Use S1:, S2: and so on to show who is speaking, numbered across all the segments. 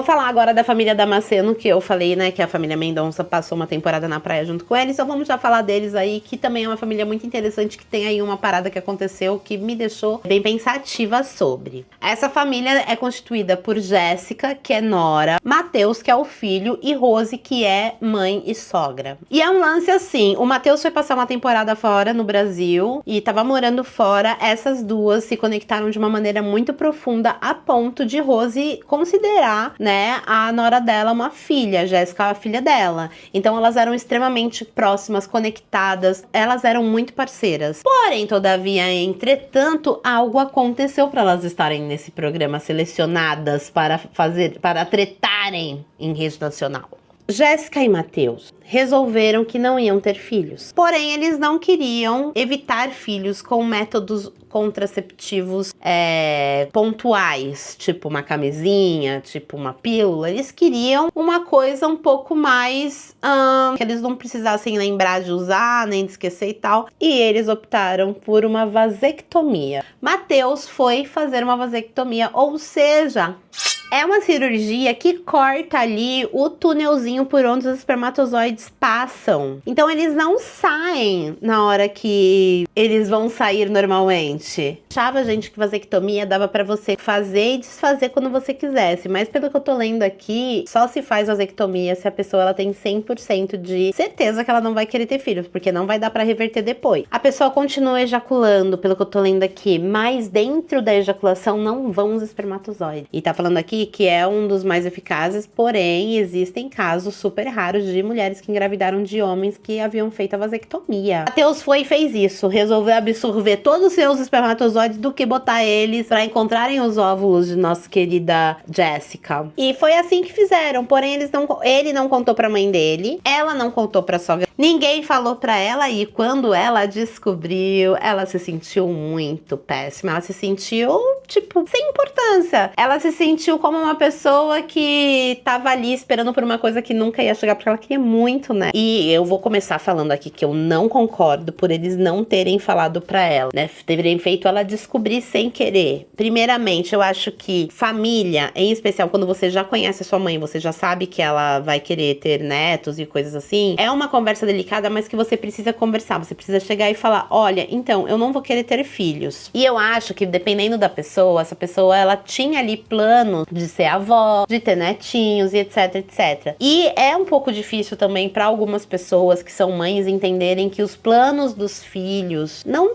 S1: Vou falar agora da família Damasceno, que eu falei, né, que a família Mendonça passou uma temporada na praia junto com eles. Então vamos já falar deles aí, que também é uma família muito interessante, que tem aí uma parada que aconteceu que me deixou bem pensativa sobre. Essa família é constituída por Jéssica, que é nora, Matheus, que é o filho, e Rose, que é mãe e sogra. E é um lance assim, o Matheus foi passar uma temporada fora no Brasil e tava morando fora. Essas duas se conectaram de uma maneira muito profunda, a ponto de Rose considerar, né, a nora dela uma filha, Jéssica a filha dela. Então elas eram extremamente próximas, conectadas, elas eram muito parceiras. Porém, todavia, entretanto, algo aconteceu para elas estarem nesse programa, selecionadas para tretarem em rede nacional. Jéssica e Matheus resolveram que não iam ter filhos. Porém, eles não queriam evitar filhos com métodos contraceptivos pontuais, tipo uma camisinha, tipo uma pílula. Eles queriam uma coisa um pouco mais que eles não precisassem lembrar de usar, nem de esquecer e tal. E eles optaram por uma vasectomia. Matheus foi fazer uma vasectomia, ou seja, é uma cirurgia que corta ali o túnelzinho por onde os espermatozoides passam. Então eles não saem na hora que eles vão sair normalmente. Achava, gente, que vasectomia dava pra você fazer e desfazer quando você quisesse. Mas pelo que eu tô lendo aqui, só se faz vasectomia se a pessoa ela tem 100% de certeza que ela não vai querer ter filhos, porque não vai dar pra reverter depois. A pessoa continua ejaculando, pelo que eu tô lendo aqui, mas dentro da ejaculação não vão os espermatozoides. E tá falando aqui que é um dos mais eficazes, porém existem casos super raros de mulheres que engravidaram de homens que haviam feito a vasectomia. Matheus foi e fez isso, resolveu absorver todos os seus espermatozoides do que botar eles para encontrarem os óvulos de nossa querida Jéssica. E foi assim que fizeram, porém ele não contou pra mãe dele, ela não contou pra sogra, ninguém falou pra ela, e quando ela descobriu, ela se sentiu muito péssima, ela se sentiu, tipo, sem importância. Ela se sentiu como uma pessoa que tava ali esperando por uma coisa que nunca ia chegar, porque ela queria muito, né? E eu vou começar falando aqui que eu não concordo por eles não terem falado pra ela, né? Teriam feito ela descobrir sem querer. Primeiramente, eu acho que família, em especial quando você já conhece a sua mãe, você já sabe que ela vai querer ter netos e coisas assim, é uma conversa delicada, mas que você precisa conversar. Você precisa chegar e falar, olha, então, eu não vou querer ter filhos. E eu acho que dependendo da pessoa, essa pessoa, ela tinha ali plano de ser avó, de ter netinhos e etc, etc. E é um pouco difícil também para algumas pessoas que são mães entenderem que os planos dos filhos não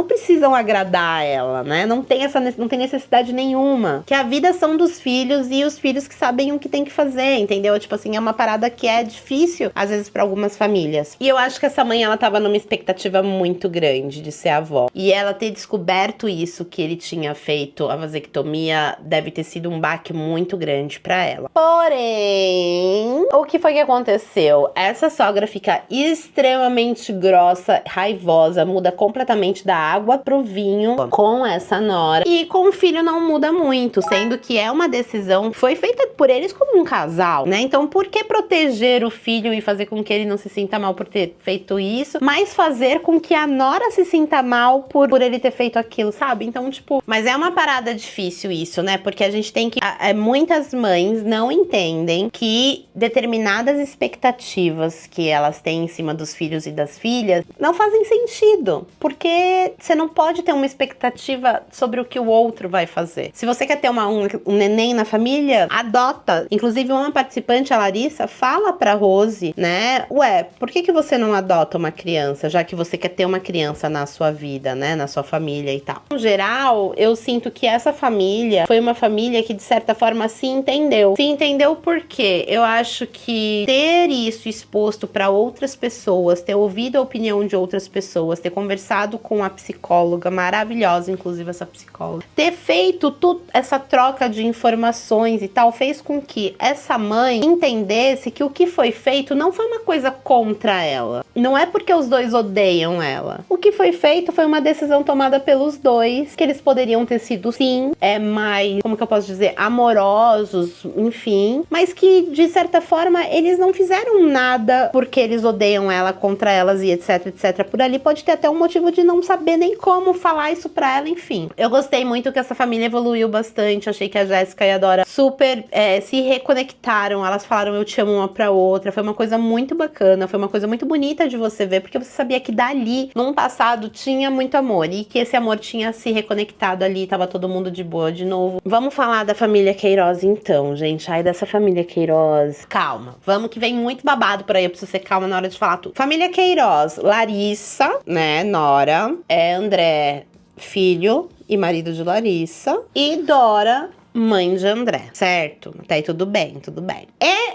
S1: precisam agradar ela, né? Não tem necessidade nenhuma. Que a vida são dos filhos e os filhos que sabem o que tem que fazer, entendeu? Tipo assim, é uma parada que é difícil às vezes para algumas famílias. E eu acho que essa mãe, ela tava numa expectativa muito grande de ser avó. E ela ter descoberto isso, que ele tinha feito a vasectomia, deve ter sido um baque muito grande pra ela. Porém, o que foi que aconteceu? Essa sogra fica extremamente grossa, raivosa, muda completamente da água pro vinho com essa nora. E com o filho não muda muito, sendo que é uma decisão que foi feita por eles como um casal, né? Então, por que proteger o filho e fazer com que ele não se sinta mal por ter feito isso, mas fazer com que a nora se sinta mal por ele ter feito aquilo, sabe? Então, tipo, mas é uma parada difícil isso, né? Porque a gente tem que... muitas mães não entendem que determinadas expectativas que elas têm em cima dos filhos e das filhas não fazem sentido. Porque você não pode ter uma expectativa sobre o que o outro vai fazer. Se você quer ter um neném na família, adota. Inclusive, uma participante, a Larissa, fala pra Rose, né? Ué, por que você não adota uma criança, já que você quer ter uma criança na sua vida, né? Na sua família e tal. No geral, eu sinto que essa família foi uma família que, de certa forma, se entendeu. Se entendeu por quê? Eu acho que ter isso exposto para outras pessoas, ter ouvido a opinião de outras pessoas, ter conversado com a psicóloga, maravilhosa, inclusive essa psicóloga, ter feito essa troca de informações e tal, fez com que essa mãe entendesse que o que foi feito não foi uma coisa contra ela. não é porque os dois odeiam ela. O que foi feito foi uma decisão tomada pelos dois, que eles poderiam ter sido, sim, mais, como que eu posso dizer, amorosos, enfim, mas que, de certa forma, eles não fizeram nada porque eles odeiam ela, contra elas e etc, etc. Por ali pode ter até um motivo de não saber nem como falar isso pra ela, enfim. Eu gostei muito que essa família evoluiu bastante, achei que a Jéssica e a Dora super se reconectaram, elas falaram eu te amo uma pra outra, foi uma coisa muito bacana, foi uma coisa muito bonita de você ver, porque você sabia que dali, num passado, tinha muito amor, e que esse amor tinha se reconectado ali, tava todo mundo de boa de novo. Vamos falar da família Queiroz então, gente. Ai, dessa família Queiroz. Calma, vamos que vem muito babado por aí, eu preciso ser calma na hora de falar tudo. Família Queiroz, Larissa, né, nora, André, filho e marido de Larissa, e Dora, mãe de André, certo? Até aí tudo bem, tudo bem.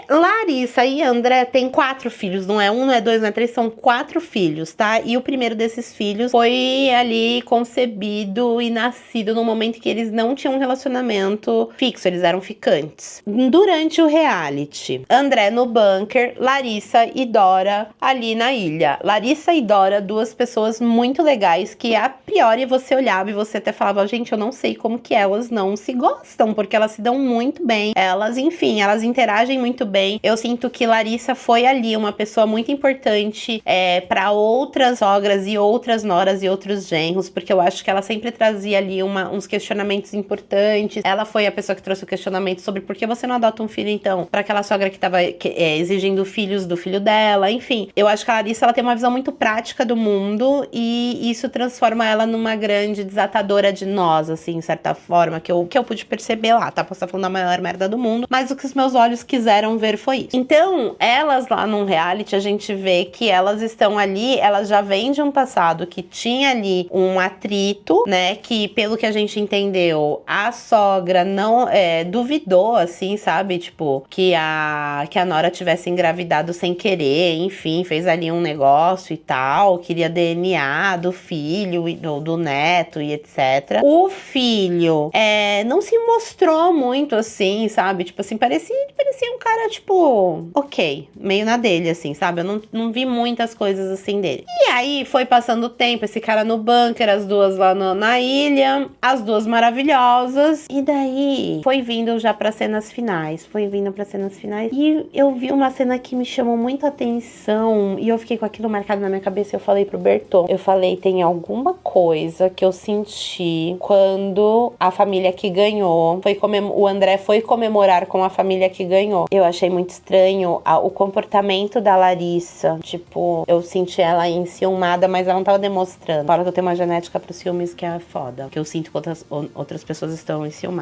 S1: Larissa e André têm 4 filhos, não é 1, não é 2, não é 3, são 4 filhos, tá? E o primeiro desses filhos foi ali concebido e nascido no momento que eles não tinham um relacionamento fixo, eles eram ficantes. Durante o reality, André no bunker, Larissa e Dora ali na ilha. Larissa e Dora, 2 pessoas muito legais que a priori você olhava e você até falava, gente, eu não sei como que elas não se gostam, porque elas se dão muito bem. Elas, enfim, elas interagem muito bem. Eu sinto que Larissa foi ali uma pessoa muito importante para outras sogras e outras noras e outros genros, porque eu acho que ela sempre trazia ali uns questionamentos importantes. Ela foi a pessoa que trouxe o questionamento sobre por que você não adota um filho, então, para aquela sogra que tava exigindo filhos do filho dela, enfim. Eu acho que a Larissa, ela tem uma visão muito prática do mundo e isso transforma ela numa grande desatadora de nós, assim, de certa forma, que eu pude perceber lá, tá? Posso estar falando da maior merda do mundo, mas o que os meus olhos quiseram ver foi isso. Então, elas lá num reality, a gente vê que elas estão ali, elas já vêm de um passado que tinha ali um atrito, né, que pelo que a gente entendeu, a sogra não duvidou, assim, sabe, tipo, que a Nora tivesse engravidado sem querer, enfim, fez ali um negócio e tal, queria DNA do filho e do neto e etc. O filho não se mostrou muito assim, sabe, tipo assim, parecia um cara, tipo, ok, meio na dele, assim, sabe? Eu não vi muitas coisas assim dele. E aí foi passando o tempo, esse cara no bunker, as duas lá na ilha, as duas maravilhosas. E daí foi vindo já pra cenas finais. E eu vi uma cena que me chamou muito a atenção. E eu fiquei com aquilo marcado na minha cabeça. E eu falei pro Bertô, eu falei, tem alguma coisa que eu senti quando a família que ganhou o André foi comemorar com a família que ganhou. Eu achei muito estranho o comportamento da Larissa. Tipo, eu senti ela enciumada, mas ela não tava demonstrando. Fora que eu tenho uma genética pros ciúmes que é foda. Que eu sinto que outras pessoas estão enciumadas.